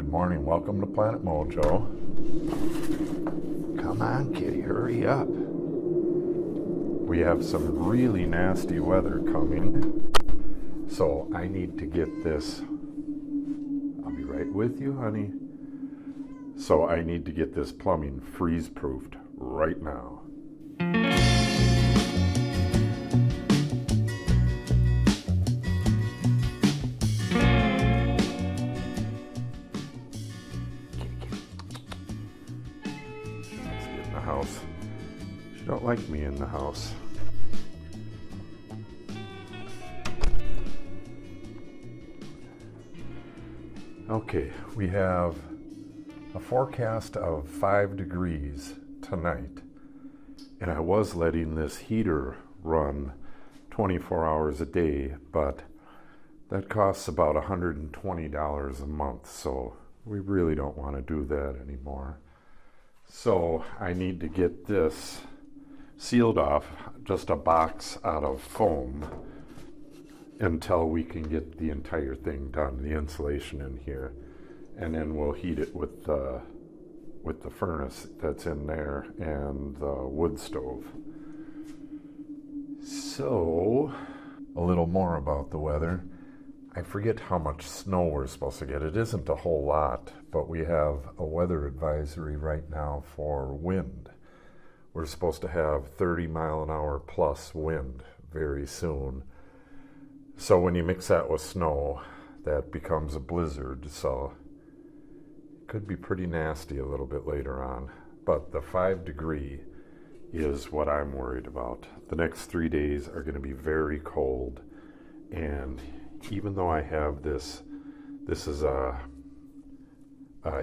Good morning. Welcome to Planet Mojo. Come on, kitty, hurry up. We have some really nasty weather coming, so I need to get this. I'll be right with you, honey. So I need to get this plumbing freeze-proofed right now. House. She don't like me in the house. Okay, we have a forecast of 5 degrees tonight, and I was letting this heater run 24 hours a day, but that costs about $120 a month, so we really don't want to do that anymore. So I need to get this sealed off, just a box out of foam, until we can get the entire thing done, the insulation in here. And then we'll heat it with the furnace that's in there and the wood stove. So, a little more about the weather. I forget how much snow we're supposed to get. It isn't a whole lot, but we have a weather advisory right now for wind. We're supposed to have 30 mile an hour plus wind very soon. So when you mix that with snow, that becomes a blizzard, so it could be pretty nasty a little bit later on. But the 5 degree is what I'm worried about. The next 3 days are going to be very cold, and even though I have this is a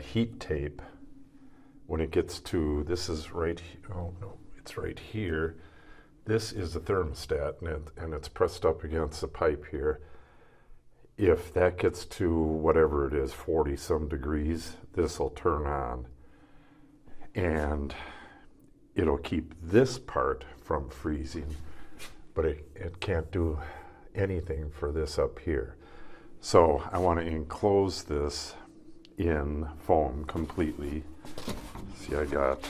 heat tape. When it gets to, this is right, oh no, it's right here. This is the thermostat, and it's pressed up against the pipe here. If that gets to whatever it is, 40 some degrees, this will turn on, and it'll keep this part from freezing, but it can't do anything for this up here. So I want to enclose this in foam completely. See, I got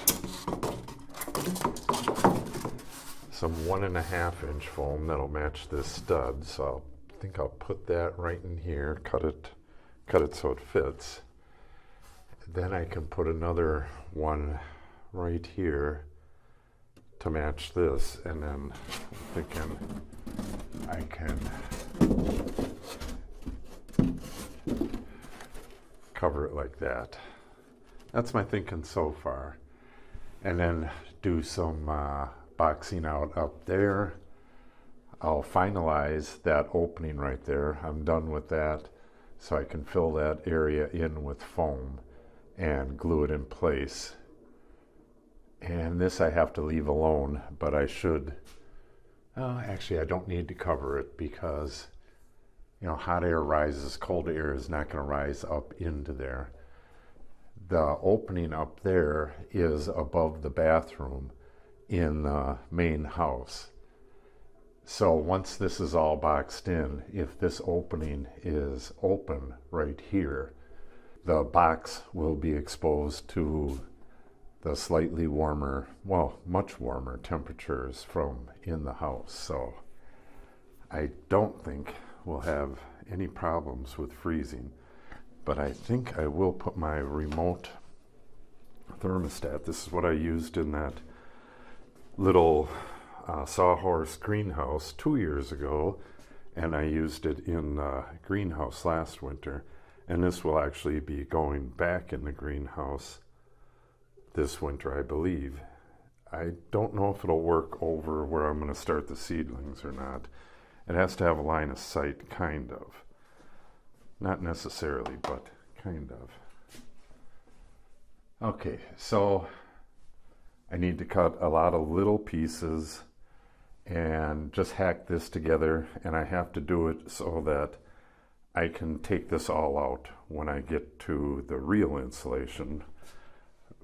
some 1.5 inch foam that'll match this stud, so I think I'll put that right in here, cut it so it fits. Then I can put another one right here to match this, and then I'm thinking I can cover it like that. That's my thinking so far. And then do some boxing out up there. I'll finalize that opening right there. I'm done with that, so I can fill that area in with foam and glue it in place. And this I have to leave alone, but I should. Actually, I don't need to cover it because, hot air rises, cold air is not going to rise up into there. The opening up there is above the bathroom in the main house. So once this is all boxed in, if this opening is open right here, the box will be exposed to the slightly warmer, well, much warmer temperatures from in the house. So I don't think we'll have any problems with freezing, but I think I will put my remote thermostat. This is what I used in that little sawhorse greenhouse 2 years ago, and I used it in the greenhouse last winter, and this will actually be going back in the greenhouse this winter, I believe. I don't know if it'll work over where I'm going to start the seedlings or not. It has to have a line of sight, kind of. Not necessarily, but kind of. Okay, so I need to cut a lot of little pieces and just hack this together, and I have to do it so that I can take this all out when I get to the real insulation,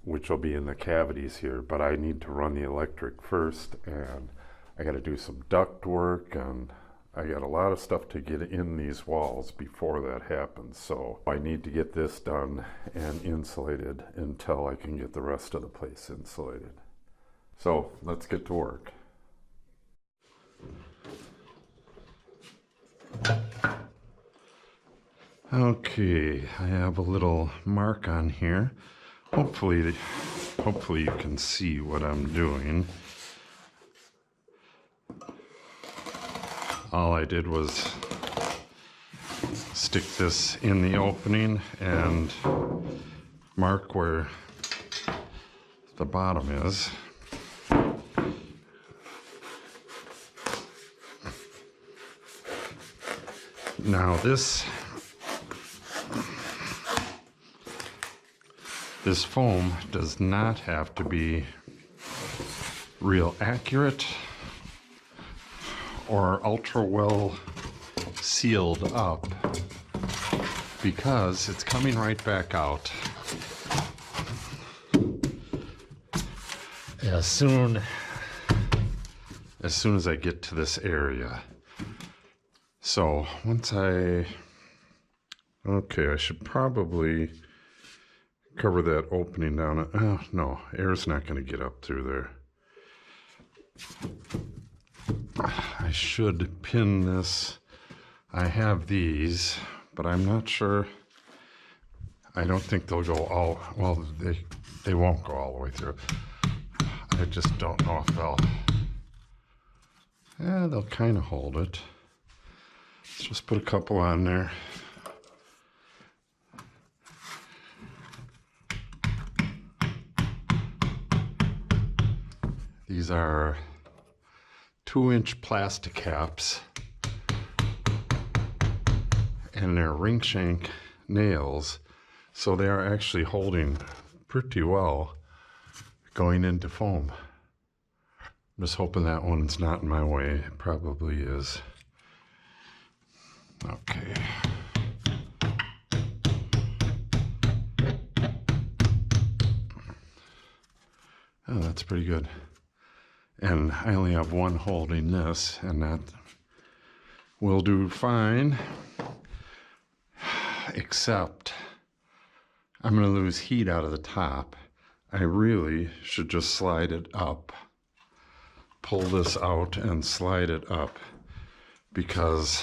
which will be in the cavities here, but I need to run the electric first, and I got to do some duct work and I got a lot of stuff to get in these walls before that happens, so I need to get this done and insulated until I can get the rest of the place insulated. So let's get to work. Okay, I have a little mark on here. Hopefully you can see what I'm doing. All I did was stick this in the opening and mark where the bottom is. Now this foam does not have to be real accurate or ultra well sealed up, because it's coming right back out as soon as I get to this area. So once I should probably cover that opening down. Oh no, air's not going to get up through there. I should pin this. I have these, but I'm not sure. I don't think they'll go all, well, they won't go all the way through. I just don't know if they'll kind of hold it. Let's just put a couple on there. These are 2-inch plastic caps, and they're ring shank nails, so they are actually holding pretty well going into foam. I'm just hoping that one's not in my way. It probably is. Okay. Oh, that's pretty good. And I only have one holding this, and that will do fine, except I'm going to lose heat out of the top. I really should just slide it up, pull this out and slide it up, because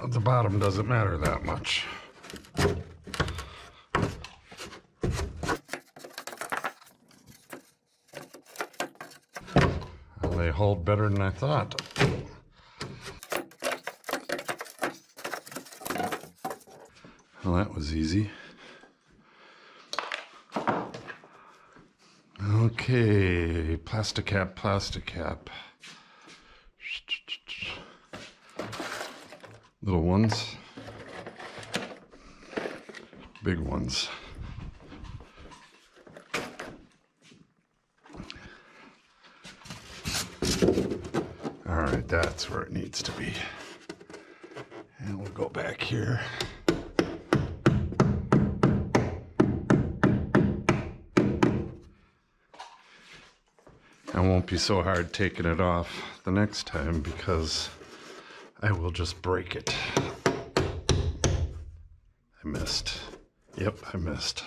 the bottom doesn't matter that much. They hold better than I thought. Well, that was easy. Okay, plastic cap, plastic cap. Little ones, big ones. All right, that's where it needs to be. And we'll go back here. I won't be so hard taking it off the next time, because I will just break it. I missed. Yep, I missed.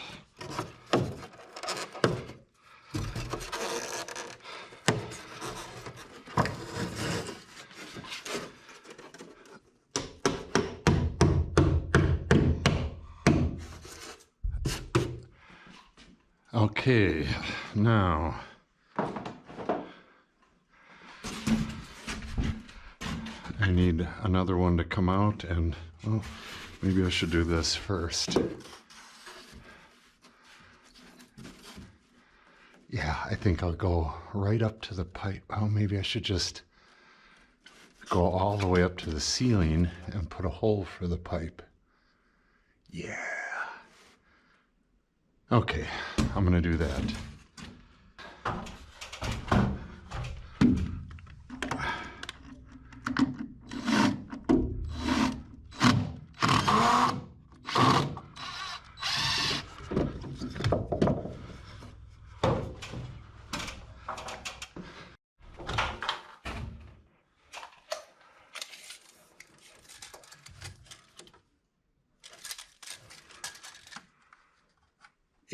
Okay, now I need another one to come out, and well, maybe I should do this first. Yeah, I think I'll go right up to the pipe. Oh, maybe I should just go all the way up to the ceiling and put a hole for the pipe. Yeah. Okay, I'm gonna do that.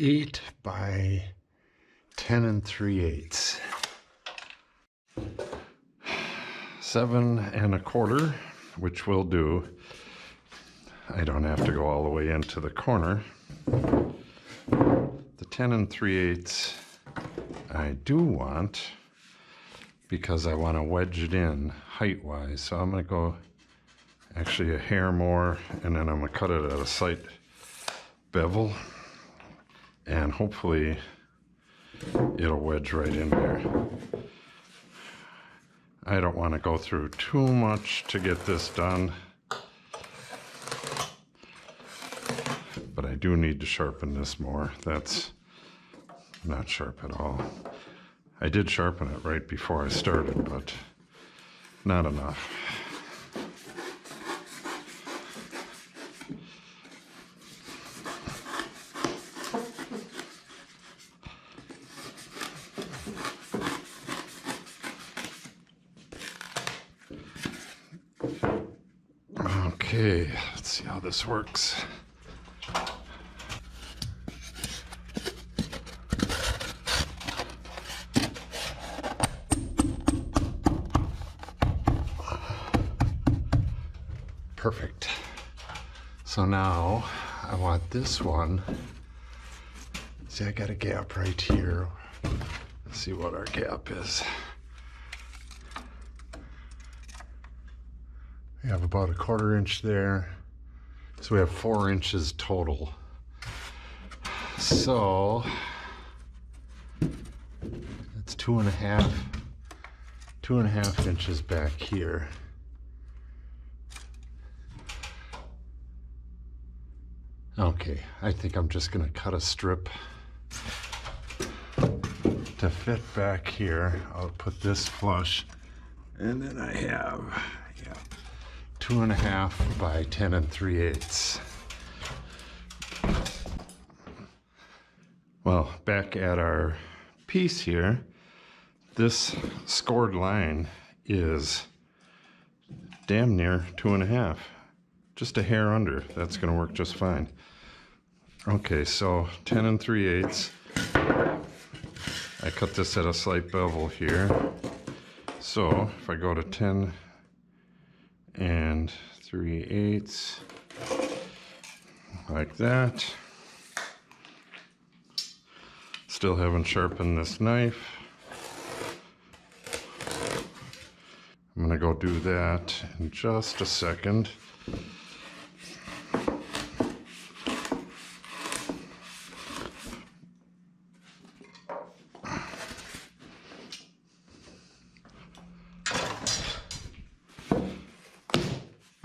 8 by 10 3/8. 7 1/4, which will do. I don't have to go all the way into the corner. The 10 3/8 I do want, because I want to wedge it in height-wise. So I'm going to go actually a hair more, and then I'm going to cut it at a slight bevel, and hopefully it'll wedge right in there. I don't want to go through too much to get this done, but I do need to sharpen this more. That's not sharp at all. I did sharpen it right before I started, but not enough. Okay, let's see how this works. Perfect. So now I want this one. See, I got a gap right here. Let's see what our gap is. We have about a 1/4 inch there. So we have 4 inches total. So it's 2.5 inches back here. Okay, I think I'm just gonna cut a strip to fit back here. I'll put this flush, and then I have, 2.5 by 10 3/8. Well, back at our piece here, this scored line is damn near 2.5. Just a hair under. That's going to work just fine. Okay, so 10 3/8. I cut this at a slight bevel here. So if I go to 10 3/8, like that. Still haven't sharpened this knife. I'm gonna go do that in just a second.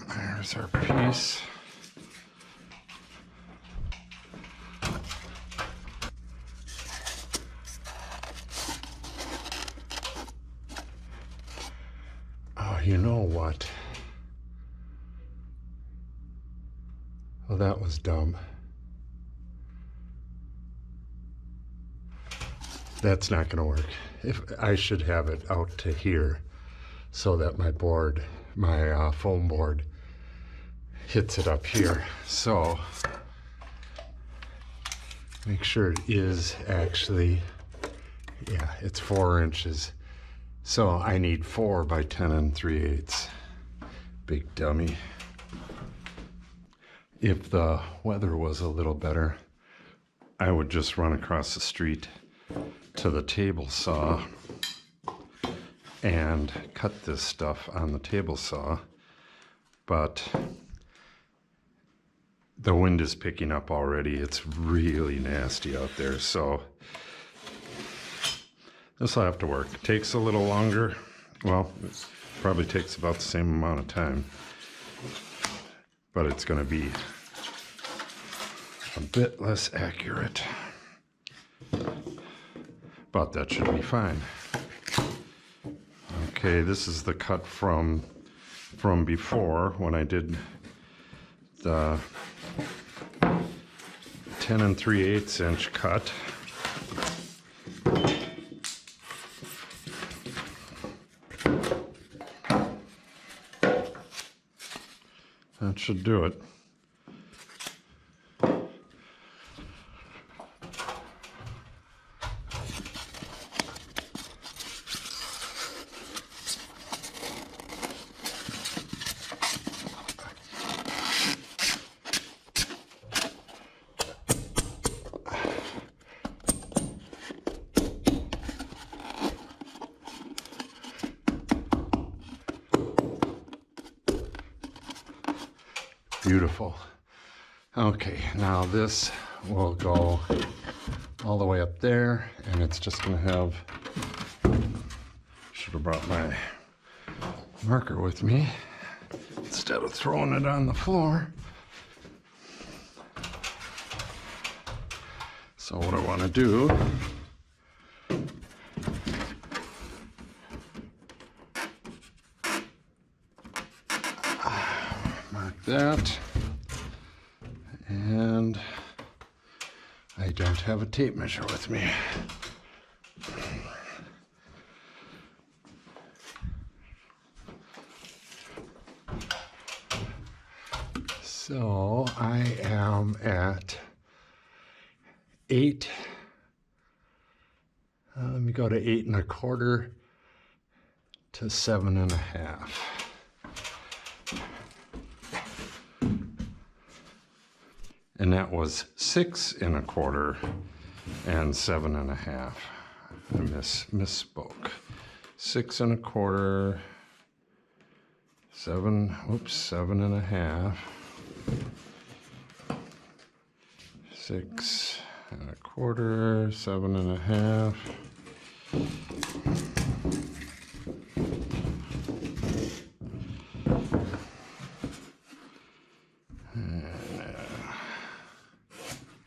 There's our piece. Oh, you know what? Well, that was dumb. That's not going to work. If I should have it out to here so that my board, my foam board, hits it up here. So make sure it is actually, yeah, it's 4 inches. So I need 4 by 10 3/8. Big dummy. If the weather was a little better, I would just run across the street to the table saw and cut this stuff on the table saw, but the wind is picking up already. It's really nasty out there, so this will have to work. It takes a little longer. Well, it probably takes about the same amount of time, but it's going to be a bit less accurate. But that should be fine. Okay, this is the cut from before when I did the 10 3/8 inch cut. That should do it. Beautiful. Okay, now this will go all the way up there, and it's just gonna have, should have brought my marker with me instead of throwing it on the floor. So what I want to do, mark that, and I don't have a tape measure with me. So I am at 8. Let me go to 8 1/4 to 7 1/2. And that was 6 1/4 and 7 1/2. I misspoke. 6 1/4, 7 1/2. 6 1/4, 7 1/2.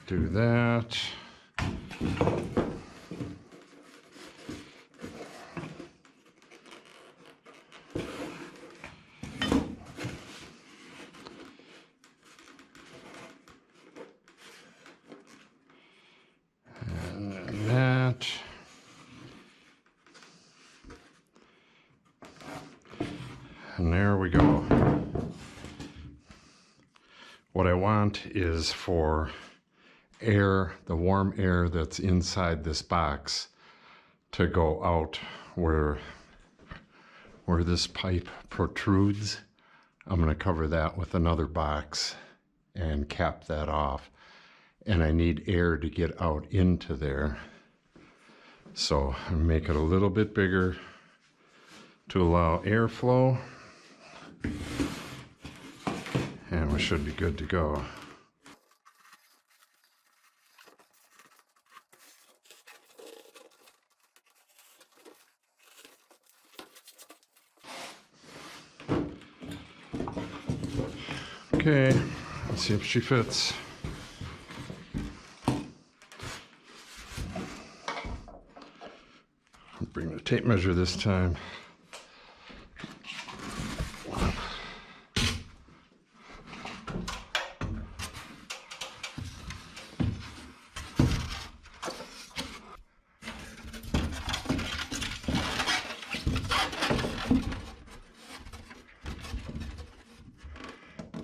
Do that. And that. And there we go. What I want is for air, the warm air that's inside this box, to go out where this pipe protrudes. I'm going to cover that with another box and cap that off. And I need air to get out into there. So I make it a little bit bigger to allow airflow. And we should be good to go. Okay, let's see if she fits. I'll bring the tape measure this time.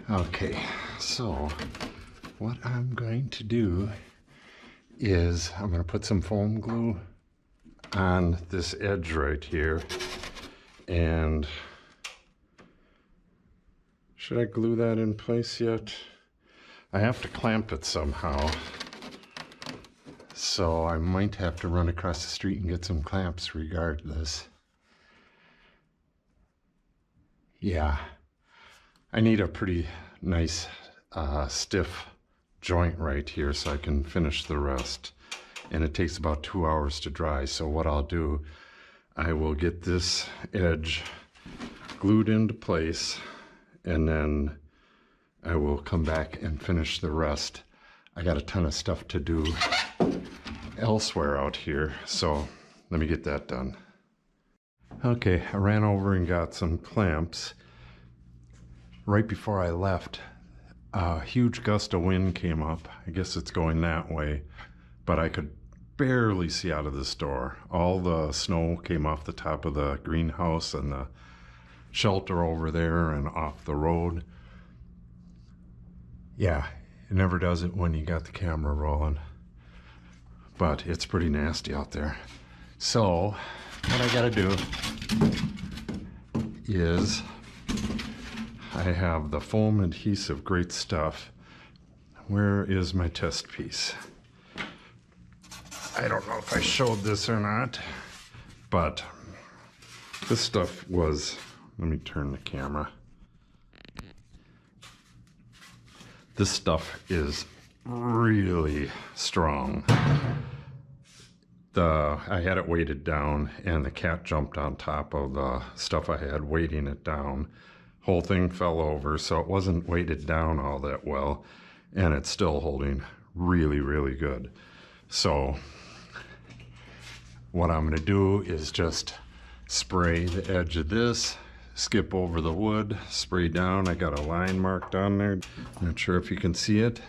Okay, so what I'm going to do is I'm going to put some foam glue on this edge right here. And should I glue that in place yet? I have to clamp it somehow. So I might have to run across the street and get some clamps regardless. Yeah. I need a pretty nice stiff joint right here so I can finish the rest. And it takes about 2 hours to dry. So what I'll do, I will get this edge glued into place, and then I will come back and finish the rest. I got a ton of stuff to do elsewhere out here, so let me get that done. Okay, I ran over and got some clamps. Right before I left, a huge gust of wind came up. I guess it's going that way, but I could barely see out of the store. All the snow came off the top of the greenhouse and the shelter over there and off the road. Yeah, it never does it when you got the camera rolling, but it's pretty nasty out there. So what I gotta do is I have the foam adhesive, great stuff. Where is my test piece? I don't know if I showed this or not, but this stuff was, let me turn the camera. This stuff is really strong. I had it weighted down and the cat jumped on top of the stuff I had weighting it down. Whole thing fell over, so it wasn't weighted down all that well, and it's still holding really, really good. So what I'm going to do is just spray the edge of this, skip over the wood, spray down. I got a line marked on there. Not sure if you can see it.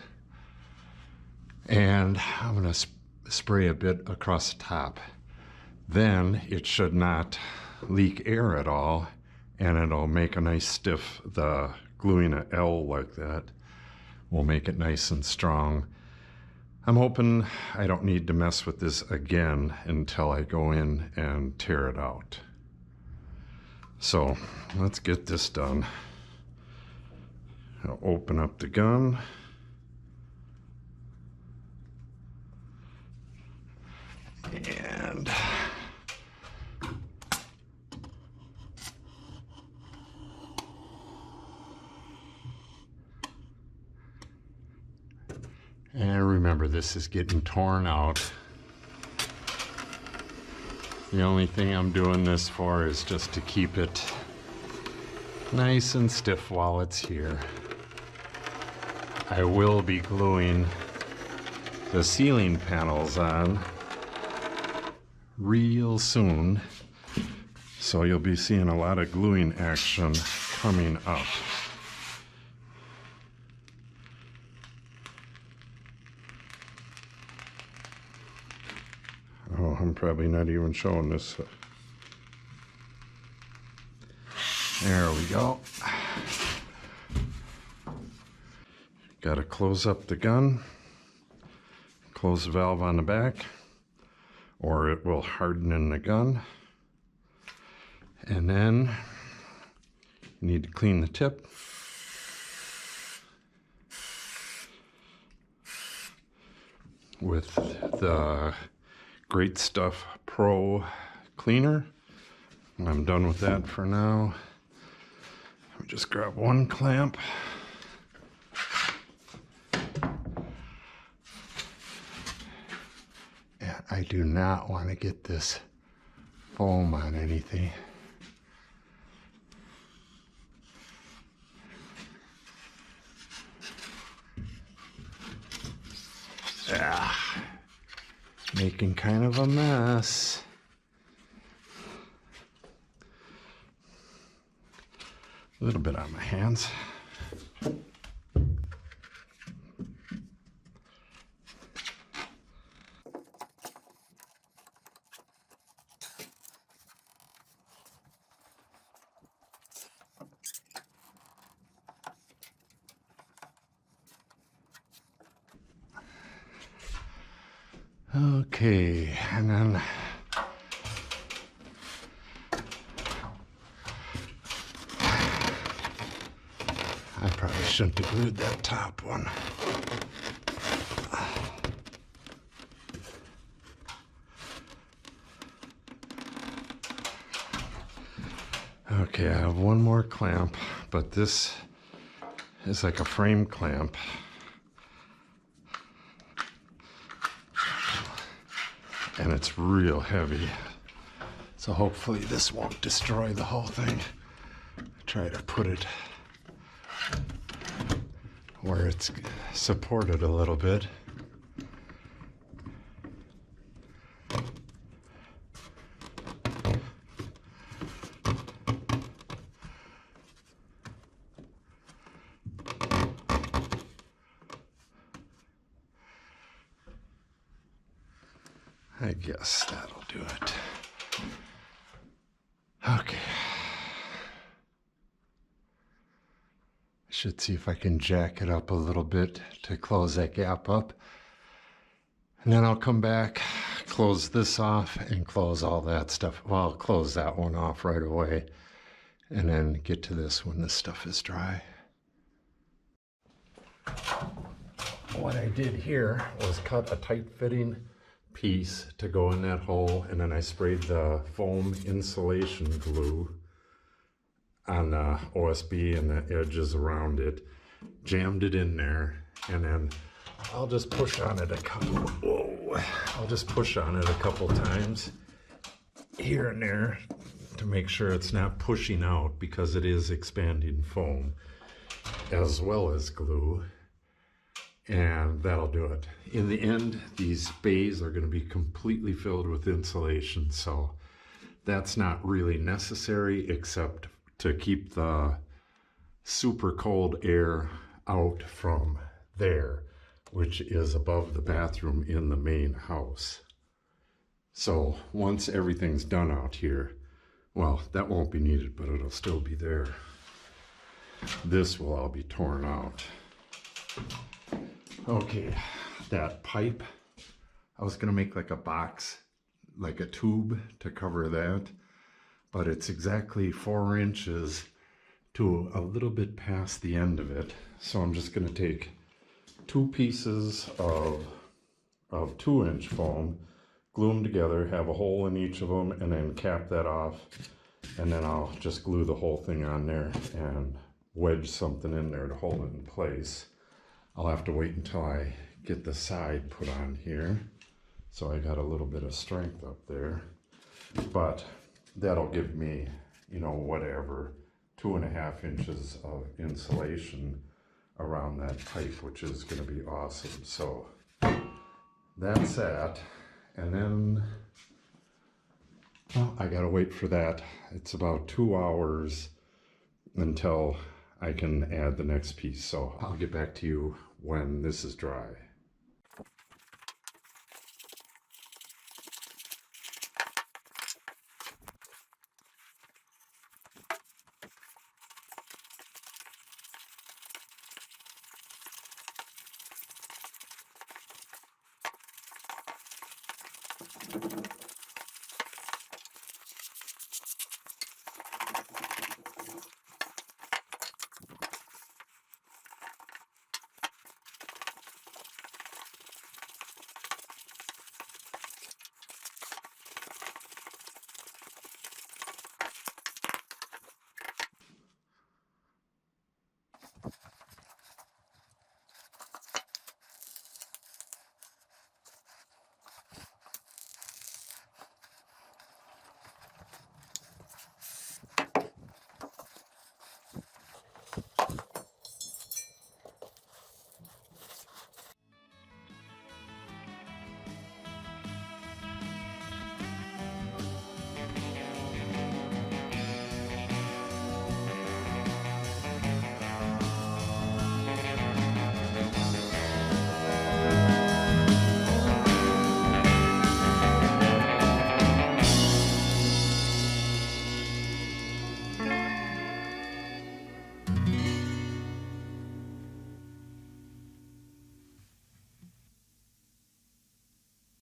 And I'm going to spray a bit across the top. Then it should not leak air at all, and it'll make a nice stiff, the gluing an L like that will make it nice and strong. I'm hoping I don't need to mess with this again until I go in and tear it out. So let's get this done. I'll open up the gun. And remember, this is getting torn out. The only thing I'm doing this for is just to keep it nice and stiff while it's here. I will be gluing the ceiling panels on real soon, so you'll be seeing a lot of gluing action coming up. Oh, I'm probably not even showing this. There we go. Got to close up the gun, close the valve on the back, or it will harden in the gun. And then you need to clean the tip. With the Great Stuff Pro cleaner. I'm done with that for now. Let me just grab one clamp. And I do not want to get this foam on anything. Making kind of a mess. A little bit on my hands. Okay, and then I probably shouldn't have glued that top one. Okay, I have one more clamp, but this is like a frame clamp. And it's real heavy, so hopefully this won't destroy the whole thing. Try to put it where it's supported a little bit. I guess that'll do it. Okay. I should see if I can jack it up a little bit to close that gap up. And then I'll come back, close this off, and close all that stuff. Well, I'll close that one off right away, and then get to this when this stuff is dry. What I did here was cut a tight-fitting piece to go in that hole, and then I sprayed the foam insulation glue on the OSB and the edges around it, jammed it in there, and then I'll just push on it a couple, I'll just push on it a couple times here and there to make sure it's not pushing out, because it is expanding foam as well as glue, and that'll do it. In the end, these bays are going to be completely filled with insulation, so that's not really necessary except to keep the super cold air out from there, which is above the bathroom in the main house. So once everything's done out here, well, that won't be needed, but it'll still be there. This will all be torn out. Okay, that pipe, I was gonna make like a box, like a tube to cover that, but it's exactly 4 inches to a little bit past the end of it. So I'm just gonna take 2 pieces of 2-inch foam, glue them together, have a hole in each of them, and then cap that off. And then I'll just glue the whole thing on there and wedge something in there to hold it in place. I'll have to wait until I get the side put on here, so I got a little bit of strength up there. But that'll give me, you know, whatever, 2.5 inches of insulation around that pipe, which is going to be awesome. So that's that. And then, well, I gotta wait for that. It's about 2 hours until I can add the next piece. So I'll get back to you when this is dry.